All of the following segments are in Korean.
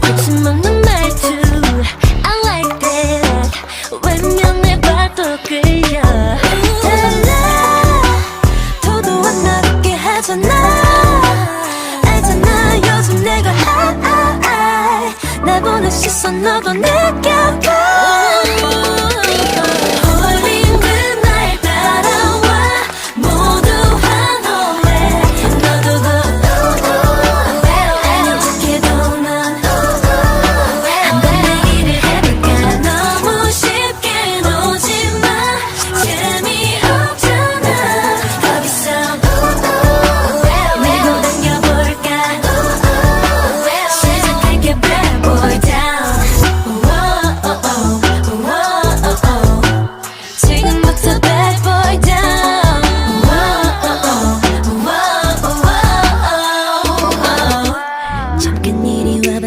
거침없는 말투 I like that 외면해봐도 끌려 달라 도도한 날 웃게 하잖아 알잖아 요즘 내가 날 보는 시선 너도 느껴봐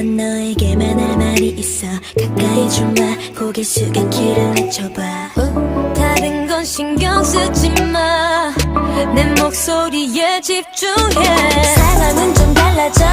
너에게만 할 말이 있어 가까이 좀 와 고개 숙여 귀를 맞춰봐 다른 건 신경 쓰지 마 내 목소리에 집중해 상황은 좀 달라져